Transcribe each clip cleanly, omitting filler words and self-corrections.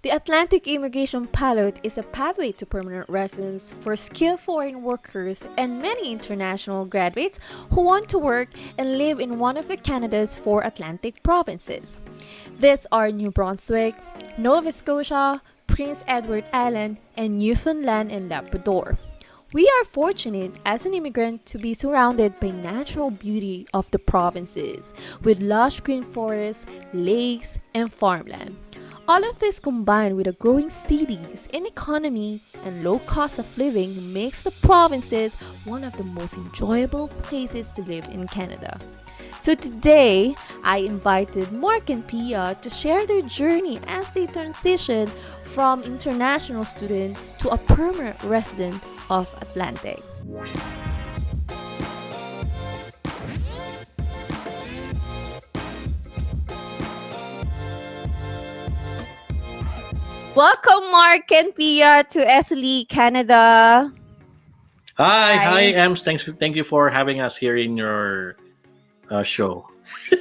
The Atlantic Immigration Pilot is a pathway to permanent residence for skilled foreign workers and many international graduates who want to work and live in one of Canada's four Atlantic provinces. These are New Brunswick, Nova Scotia, Prince Edward Island, and Newfoundland and Labrador. We are fortunate as an immigrant to be surrounded by natural beauty of the provinces with lush green forests, lakes, and farmland. All of this combined with a growing cities and economy and low cost of living makes the provinces one of the most enjoyable places to live in Canada. So today, I invited Mark and Phia to share their journey as they transition from international student to a permanent resident of Atlantic. Welcome, Mark and Phia, to SLE Canada. Hi, Ems. Thank you for having us here in your show.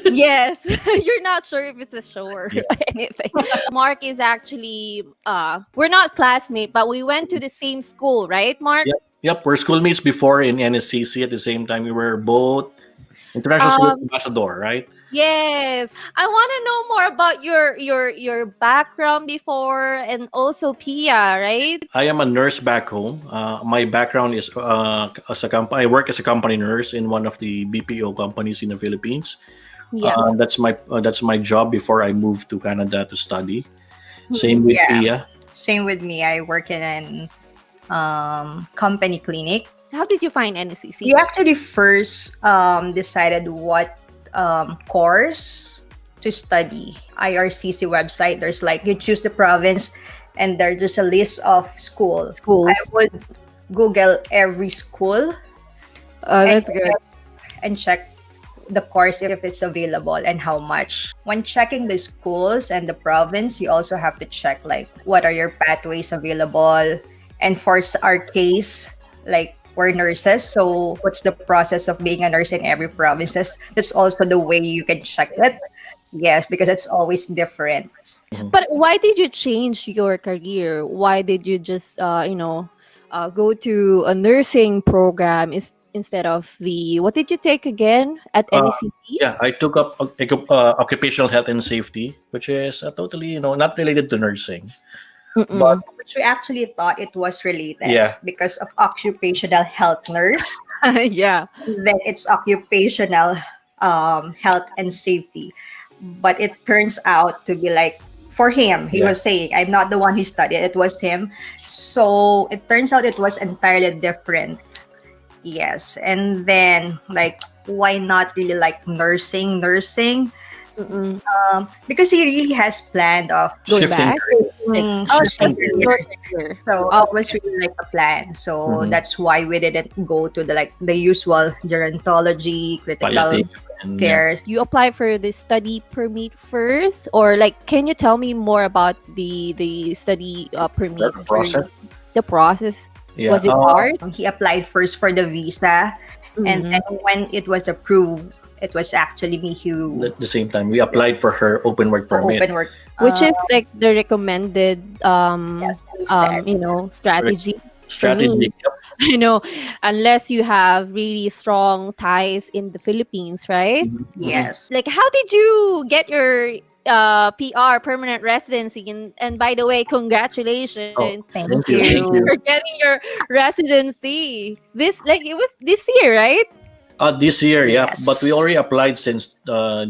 Yes, you're not sure if it's a show or Yeah. anything. Mark is actually, we're not classmates, but we went to the same school, right, Mark? Yep, we're schoolmates before in NSCC. At the same time, we were both international student ambassador, right? Yes, I want to know more about your background before, and also Phia, right? I am a nurse back home. My background is I work as a company nurse in one of the BPO companies in the Philippines. Yeah. That's my job before I moved to Canada to study. Same with Phia. Same with me. I work in an company clinic. How did you find NCC? We actually first decided what course to study. IRCC website, there's like, you choose the province and there's a list of schools. I would Google every school. That's good. And check the course if it's available and how much. When checking the schools and the province, you also have to check like what are your pathways available. And for our case, like we're nurses, so what's the process of being a nurse in every provinces? That's also the way you can check it. Yes, because it's always different. But why did you change your career? Why did you just go to a nursing program instead of what did you take again at NECC? Yeah, I took up Occupational Health and Safety, which is totally not related to nursing. But which we actually thought it was related. Yeah. Because of occupational health nurse. Yeah. Then it's occupational health and safety. But it turns out to be like, for him, he was saying, I'm not the one who studied, it was him. So it turns out it was entirely different. Yes. And then like, why not really like nursing? Because he really has planned of Going shifting back. shifting career. Career. So it was really like a plan. So that's why we didn't go to the usual gerontology, critical palliative and care. You apply for the study permit first, or like, can you tell me more about the study permit? process. The process. Yeah. Was it hard? He applied first for the visa, and then when it was approved, it was actually me who At the same time, we applied for her open work permit. open work, Which is like the recommended instead. strategy. Strategy. Yep. Unless you have really strong ties in the Philippines, right? Yes. Like, how did you get your PR, permanent residency? And by the way, congratulations. Thank Thank you. you. For getting your residency. It was this year, right? This year, yeah. Yes. But we already applied since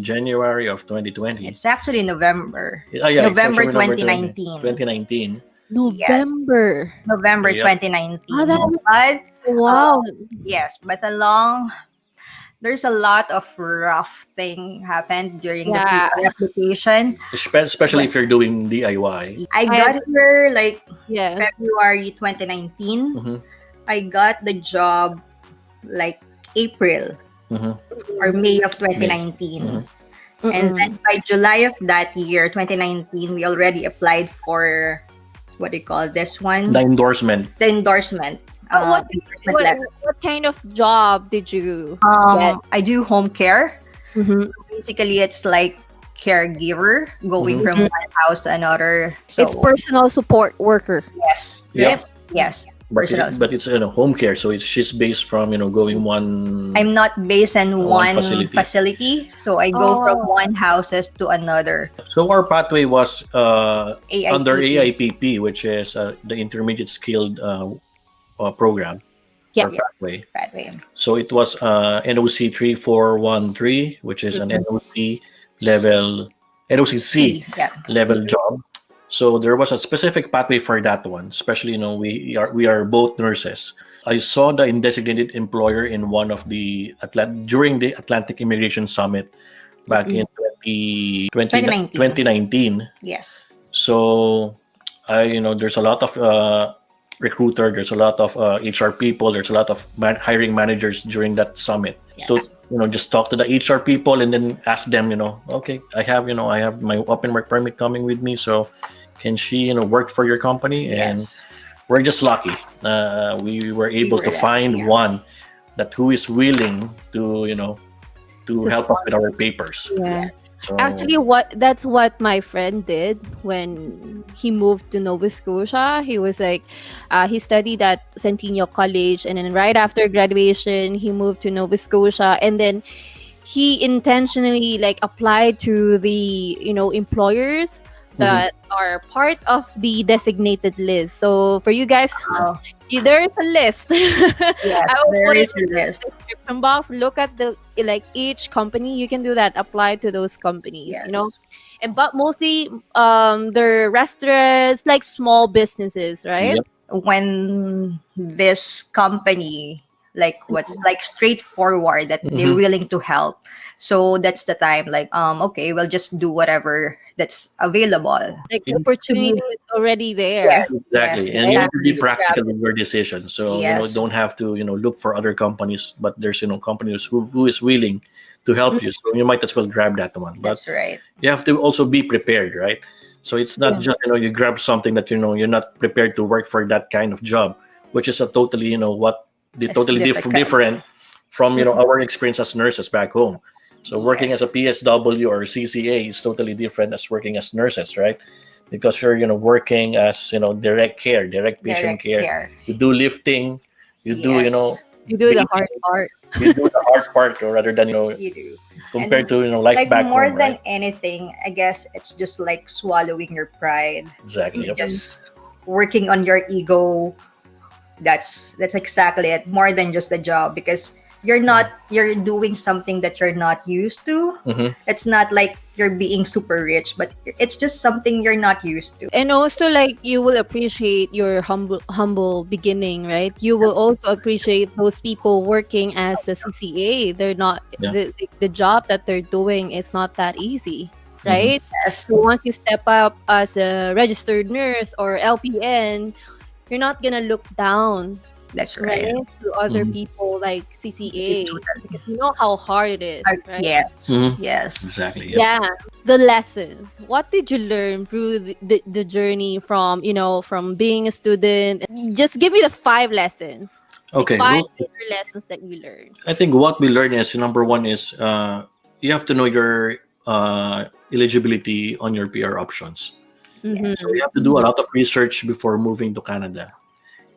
January of 2020. It's actually November. Yeah, it's November actually 2019. 2019. November. November Yeah. 2019. Oh, that was- But Wow. yes, but there's a lot of rough thing happened during the Yeah. PR application. Especially if you're doing DIY. I got here like Yeah. February 2019. Mhm. I got the job like April Mhm. or May of 2019. Mhm. And then by July of that year, 2019, we already applied for what do you call this one? The endorsement. The endorsement. What endorsement letter. what kind of job did you get? I do home care. Mhm. Basically, it's like caregiver, going Mhm. from one house to another. So It's personal support worker. yes, Yep. yes, yes. But Personal. it's home care, so she's based from going one I'm not based in one one facility. facility, so I go from one houses to another. So our pathway was under AIPP. AIPP, which is the Intermediate Skilled Program Yeah. or pathway. That way. So it was NOC 3413, which is an NOC level NOCC C. Yeah. level job. So there was a specific pathway for that one. Especially, we are both nurses. I saw the designated employer in one of the during the Atlantic Immigration Summit back in 2019. Yes. So there's a lot of recruiter, there's a lot of HR people, there's a lot of hiring managers during that summit. Yeah. So just talk to the HR people and then ask them, okay, I have my open work permit coming with me, so can she work for your company? And Yes. we're just lucky. We were able to were find lucky, yeah. one that who is willing to to help us with our papers. Yeah. So, Actually, that's what my friend did when he moved to Nova Scotia. He was like, he studied at Centennial College, and then right after graduation, he moved to Nova Scotia, and then he intentionally like applied to the employers that are part of the designated list. So for you guys, Oh, there is a list. yes, I will there put is it a in the list. description box. Look at the each company. You can do that. Apply to those companies. Yes. And but mostly they're restaurants, like small businesses, right? Yep. When this company what's like straightforward that they're willing to help, so that's the time okay, we'll just do whatever that's available. Like the Mhm. opportunity is already there. Yeah. Exactly, Yes, and you need to be exactly. practical with your decision. So Yes. don't have to look for other companies, but there's companies who is willing to help you. So you might as well grab that one. But That's right. you have to also be prepared, right? So it's not Yeah. just you grab something that you're not prepared to work for that kind of job, which is a totally It's totally difficult. different from our experience as nurses back home. So working Yes. as a PSW or CCA is totally different as working as nurses, right? Because you're working as direct patient Direct care. care. You do lifting, you do Yes. You do the bathing, hard part. you do the hard part rather than You do. compared to life Like back more home, than right? anything, I guess it's just like swallowing your pride. Exactly. Yep. Just working on your ego. That's exactly it. More than just a job, because you're doing something that you're not used to. Mhm. It's not like you're being super rich, but it's just something you're not used to. And also, like, you will appreciate your humble beginning, right? You will also appreciate those people working as a CCA. They're not Yeah. the job that they're doing is not that easy, right? Yes. So once you step up as a registered nurse or LPN, you're not gonna look down, That's right. right, to other Mhm. people like CCA, Totally. because you know how hard it is, right? Yes. Mhm. Yes. Exactly. Yep. Yeah, the lessons. What did you learn through the journey from from being a student? Just give me the 5 lessons. Okay. Like 5 Well, major lessons that you learned. I think what we learn is number one is you have to know your eligibility on your PR options. Mhm. So you have to do a lot of research before moving to Canada.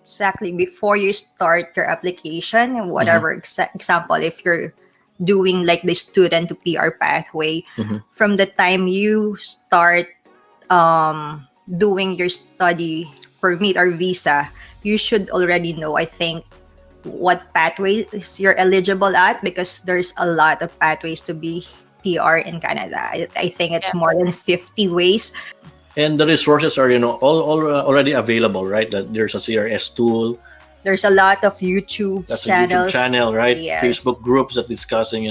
Exactly. Before you start your application, and whatever example, if you're doing like the student to PR pathway, Mhm. from the time you start doing your study permit or visa, you should already know, I think, what pathways you're eligible at, because there's a lot of pathways to be PR in Canada. I think it's more than 50 ways. And the resources are all already available, right? That there's a CRS tool, There's a lot of YouTube that's a YouTube channels. channel, right? Yeah. Facebook groups that discussing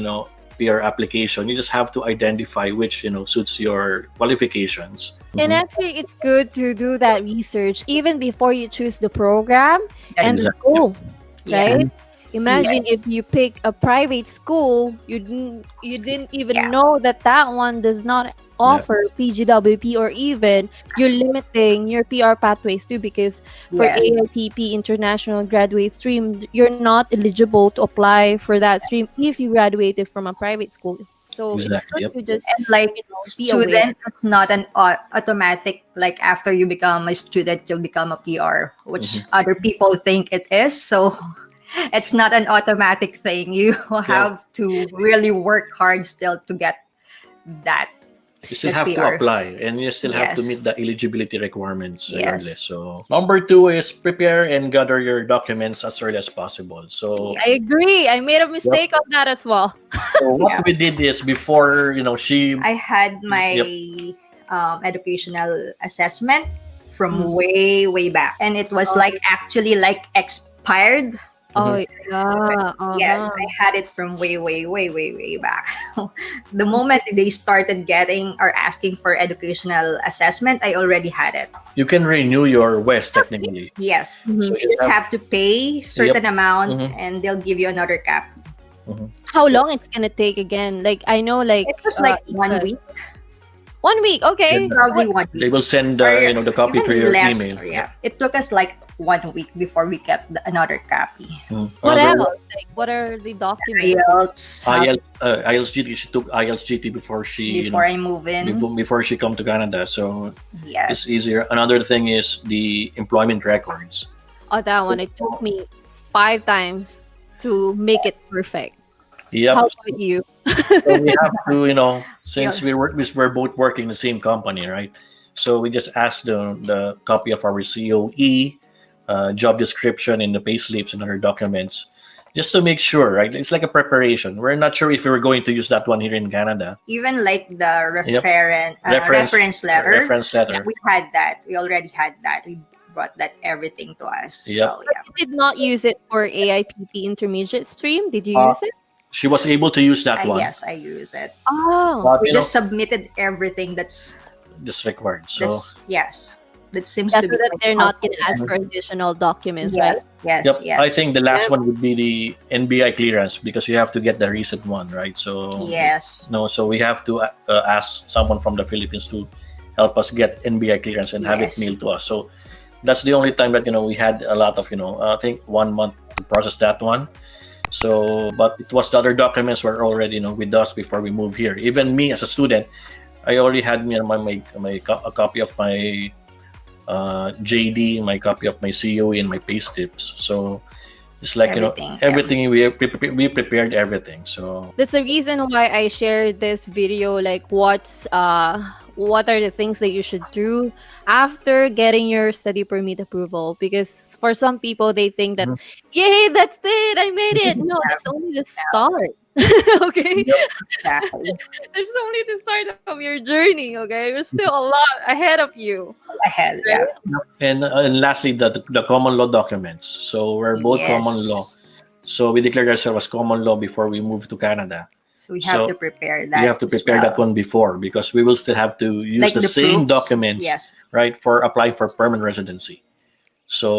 PR application. You just have to identify which suits your qualifications. And Mhm. actually, it's good to do that research even before you choose the program and the Exactly. school, Yeah. right? Imagine if you pick a private school, you didn't even Yeah. know that one does not offer PGWP, or even you're limiting your PR pathways too, because for Yes. AIPP International Graduate Stream, you're not eligible to apply for that stream if you graduated from a private school. So it's Exactly. good Yep. to just And like be aware. student, it's not an automatic, like after you become a student, you'll become a PR, which Mhm. other people think it is. So it's not an automatic thing. You Yeah. have to really work hard still to get that You still that have to PR. apply and you still have to Yes. meet the eligibility requirements Yes. regardless. So number two is prepare and gather your documents as early as possible. So I agree. I made a yep. mistake on that as well. So what Yeah. we did is before she I had yep. my educational assessment from Mm. way back, and it was Oh, like actually like expired. oh Mhm. yeah. Yes, Uh-huh. I had it from way back. The moment they started getting or asking for educational assessment, I already had it. You can renew your West technically. Yes, So Mhm. you you just have have to pay yep. certain amount, Mhm. and they'll give you another cap. Mhm. How So long it's gonna take again? Like I know, like it was like one Ika, week, 1 week. Okay. Yeah. probably What? one They week, will send or the copy to even your less. email. Or Yep. yeah, it took us like 1 week before we get another copy. Mhm. What Another else? Like what are the documents? IELTS IELTS GT. She took IELTS GT before she before I move in. before she come to Canada. So it's Yes. easier. Another thing is the employment records. Oh, that one. It took me 5 times to make it perfect. Yep. How about you? So we have to, Yeah. since we're both working in the same company, right? So we just ask the copy of our COE, job description, and the pay slips and other documents, just to make sure, right? It's like a preparation. We're not sure if we're going to use that one here in Canada. Even like the Yep. reference letter, Reference yeah, letter. we had that. We already had that. We brought that everything to us. Yep. So yeah, You did not use it for AIPP intermediate stream. Did you Uh, use it? she was able to use that one, yes, I use it. Oh, but We just submitted everything just required. So that's yes. That seems yeah, to so be that like they're not gonna helpful. ask for additional documents, right? Yes, yep. yes, I think the last Yeah. one would be the NBI clearance because you have to get the recent one, right? So yes, no, so we have to ask someone from the Philippines to help us get NBI clearance and have it yes, mailed to us. So that's the only time that we had a lot of I think 1 month to process that one. So, but it was the other documents were already with us before we moved here. Even me as a student, I already had a copy of my JD, my copy of my COE, and my pay slips. So it's like everything. Yeah. everything we prepared everything. So That's the reason why I shared this video. Like, what are the things that you should do after getting your study permit approval? Because for some people, they think that, Mhm. yay, that's it, I made it. No, that's only the start. Okay, Yep. Exactly. there's only the start of your journey. Okay, there's still a lot ahead of you. Ahead. Yeah. And lastly, the common law documents. So we're both common law. Yes. So we declared ourselves as common law before we moved to Canada. So we have So to prepare you that. have to as prepare that well. one before because we will still have to use Like the the same proofs. documents, Yes. right, for applying for permanent residency. Yeah. So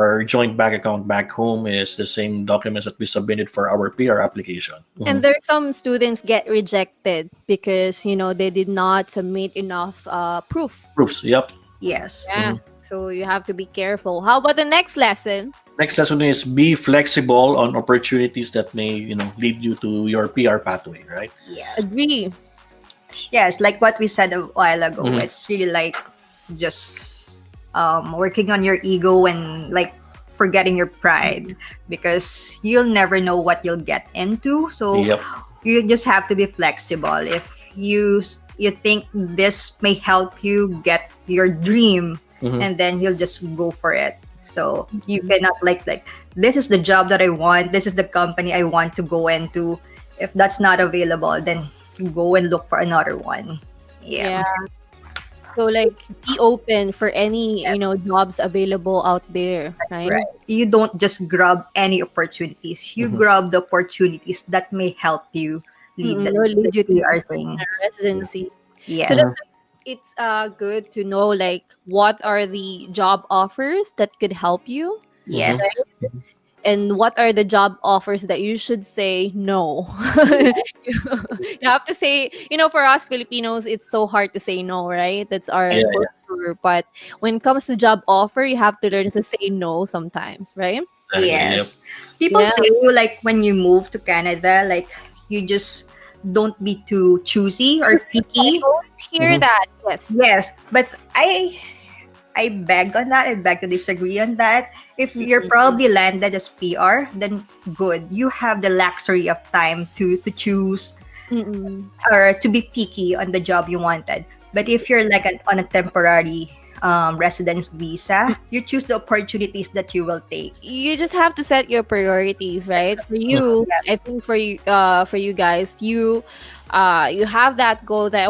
our joint bank account back home is the same documents that we submitted for our PR application. And there's some students get rejected because they did not submit enough proof. Proofs. Yep. Yes. Yeah. So you have to be careful. How about the next lesson? Next lesson is be flexible on opportunities that may lead you to your PR pathway, right? Yes. Agree. Yes. Like what we said a while ago. Mhm. It's really like just working on your ego and like forgetting your pride because you'll never know what you'll get into. So Yep. you just have to be flexible. If you think this may help you get your dream, Mhm. and then you'll just go for it. So you cannot like this is the job that I want, this is the company I want to go into. If that's not available, then go and look for another one. Yeah. So like be open for any Yes. jobs available out there, right? Right. You don't just grab any opportunities. You Mhm. grab the opportunities that may help you lead Or lead you to PR thing. residency. Yeah. So that's it's good to know like what are the job offers that could help you, Yes. and what are the job offers that you should say no. You have to say, for us Filipinos, it's so hard to say no, right? That's our Yeah, yeah. culture. But when it comes to job offer, you have to learn to say no sometimes, right? Exactly. Yep. Yes. People Yeah. say like when you move to Canada, like you just don't be too choosy or picky. I always hear Mhm. that. Yes. Yes, but I beg on that. I beg to disagree on that. If you're Mm-mm. probably landed as PR, then good. You have the luxury of time to choose Mm-mm. or to be picky on the job you wanted. But if you're like on a temporary residence visa, you choose the opportunities that you will take. You just have to set your priorities, right? For you, I think for you guys, you have that goal that I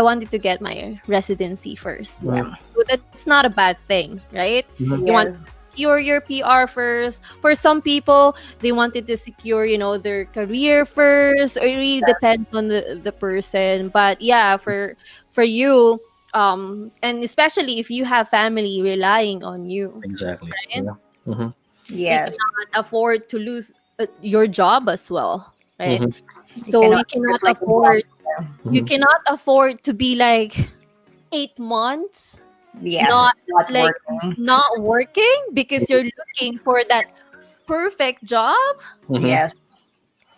wanted to get my residency first. Mhm. So that's not a bad thing, right? Mhm. You want Yes. to secure your PR first. For some people, they wanted to secure, their career first. It really depends on the person. But yeah, for you, and especially if you have family relying on you, Exactly. right? Yeah. Mhm. You Yes. cannot afford to lose your job as well, right? Mhm. You So cannot you cannot just like a job. afford you Mhm. cannot afford to be like 8 months Yes, not not like working. not working because you're looking for that perfect job. Mhm. Yes.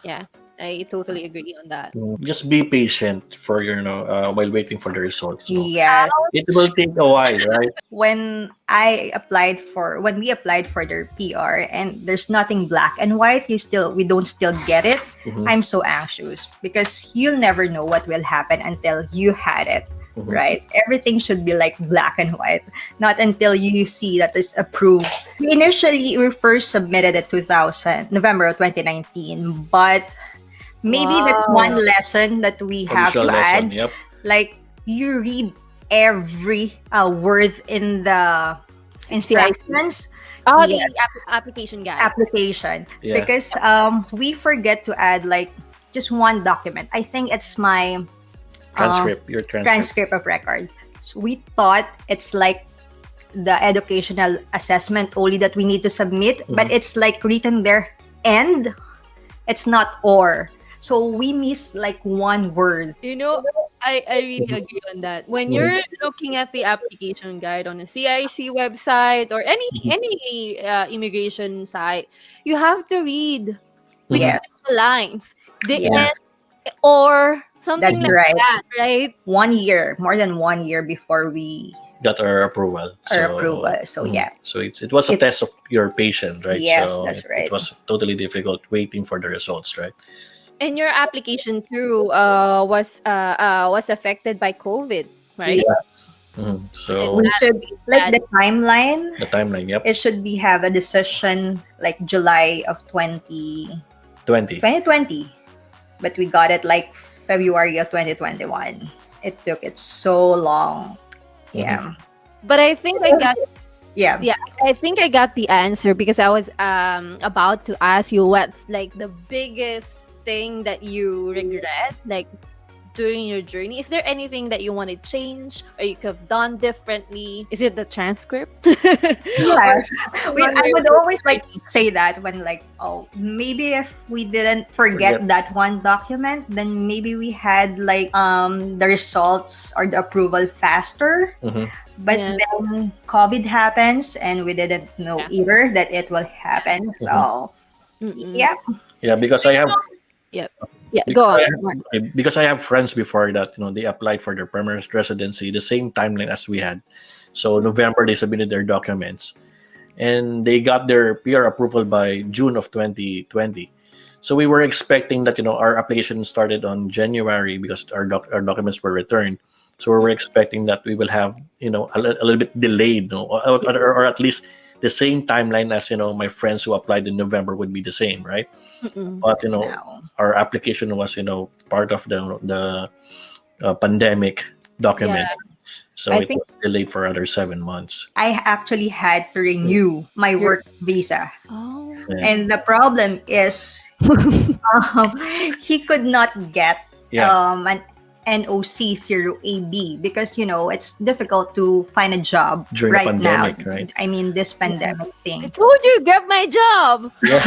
Yeah, I totally agree on that. Just be patient for while waiting for the results. No, Yes. it will take a while, right? When we applied for their PR and there's nothing black and white, we don't still get it. Mhm. I'm so anxious because you'll never know what will happen until you had it. Mhm. Right? Everything should be like black and white, not until you see that it's approved. We first submitted it 2000 November of 2019, but maybe that's one Wow. lesson that we have Crucial to lesson. add. Yep. Like you read every word in the CIC. instructions. Oh, Yes, the application guide. application, Yeah. because we forget to add like just one document. I think it's my Transcript. Your transcript. transcript of record. So we thought it's like the educational assessment only that we need to submit, but Mhm. it's like written there and it's not or. So we miss like one word. I really agree on that. When Mhm. you're looking at the application guide on a CIC website or Mhm. any immigration site, you have to read Mhm. Yes, between the lines, the yes, Yeah. end or that's something like right. that, right? 1 year, more than 1 year before we Got our approval. our So, approval. So mhm. yeah, So it was a it test of your patience, right? yes, So that's it right. was totally difficult waiting for the results, right? And your application too was affected by COVID, right? Yes, Mhm. And we So that should made like that the timeline. the timeline. Yep. It should be have a decision like July of 20. 2020, but we got it like February of 2021. It took it so long. Mhm. Yeah, but I think I got yeah. Yeah, I think I got the answer because I was about to ask you what's like the biggest thing that you regret like during your journey. Is there anything that you want to change or you could have done differently? Is it the transcript? Or Yes, I would always like say that when like, oh, maybe if we didn't forget Forget. that one document, then maybe we had like the results or the approval faster. Mhm. But Yeah. then COVID happens, and we didn't know Yeah. either that it will happen. So Mm-mm. yeah, Yeah, because I have Yep. Yeah, go because I on. Mark. have, because I have friends before that they applied for their permanent residency the same timeline as we had. So November they submitted their documents, and they got their PR approval by June of 2020. So we were expecting that our application started on January because our documents were returned. So we were expecting that we will have a little bit delayed, or at least the same timeline as my friends who applied in November would be the same, right? Mm-mm. But now our application was part of the pandemic Yeah, document, so I it think was delayed for another 7 months. I actually had to renew my you're. work visa. Oh. Yeah. And the problem is um, he could not get Yeah. an NOC 0AB because it's difficult to find a job During the right now. pandemic, right? I mean this pandemic I thing. told you, grab my job. Yeah.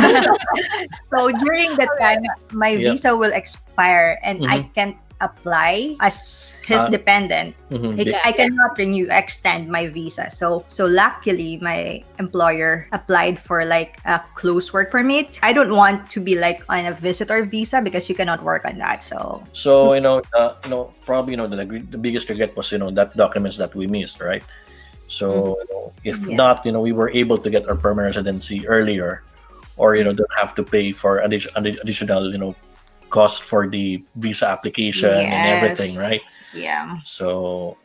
So during that time, my Yep. visa will expire, and I Mhm. can't apply as his dependent. I cannot extend my visa. So luckily my employer applied for like a close work permit. I don't want to be like on a visitor visa because you cannot work on that. So probably the biggest regret was that documents that we missed, right? So if not, we were able to get our permanent residency earlier, or don't have to pay for additional cost for the visa application and everything, right? Yeah. So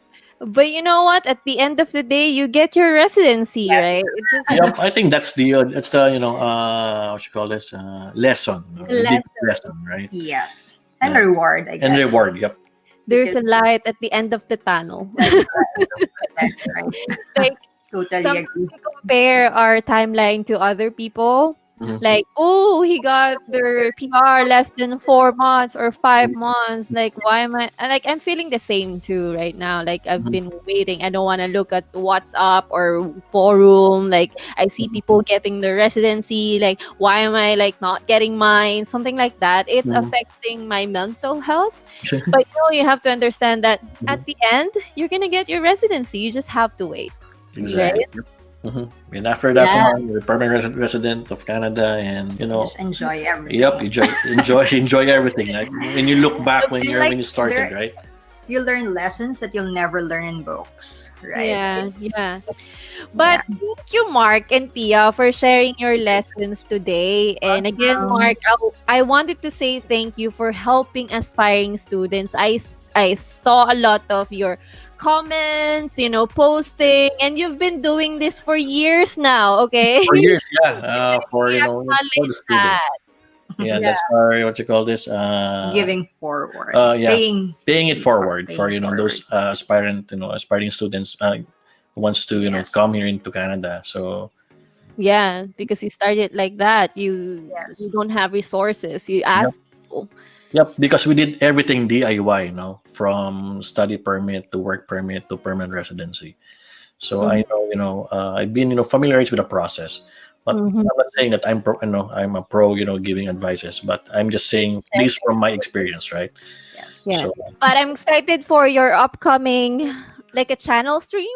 But you know what? At the end of the day, you get your residency, Yes. right? It just yep, I think that's the what you call this lesson, the big lesson, right? Yes. And reward, I guess. And reward, yep. there's a light at the end of the tunnel. That's right. Like Totally sometimes agree. we compare our timeline to other people. Like, oh, he got their PR less than 4 months or 5 months. Like, why am I like I'm feeling the same too right now. Like I've been waiting. I don't want to look at WhatsApp or forum. Like I see people getting their residency. Like, why am I like not getting mine? Something like that. It's affecting my mental health. But you have to understand that at the end, you're gonna get your residency. You just have to wait. Exactly. Right? And after that one, you're a permanent resident of Canada, and Just enjoy everything. yep, enjoy everything. Like when you look back when you started, there- right? You learn lessons that you'll never learn in books, right? Yeah. But thank you, Mark and Pia, for sharing your lessons today. And again, Mark, I wanted to say thank you for helping aspiring students. I saw a lot of your comments, posting, and you've been doing this for years now, okay? For years, yeah. For We for the acknowledge student. that. Yeah, that's our what you call this. Giving forward. Yeah, paying it forward Paying for those aspiring students who wants to come here into Canada. So Yeah, because you started like that. You don't have resources. You ask people. yep, because we did everything DIY, from study permit to work permit to permanent residency. So I know, I've been, familiarized with the process. But I'm not saying that I'm a pro, giving advices. But I'm just saying this from my experience, right? Yes. Yeah. So But I'm excited for your upcoming, like a channel stream.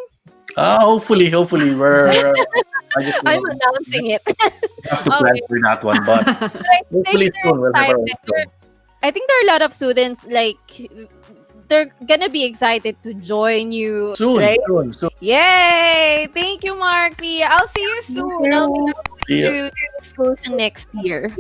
hopefully, we're. I just I'm announcing it. have to plan for that one, but I hopefully think they're soon we'll have our own excited. show. I think there are a lot of students like they're gonna be excited to join you. Soon, right? soon. Yay! Thank you, Mark. Pia. I'll see you soon. I'll be See ya. to schools next year.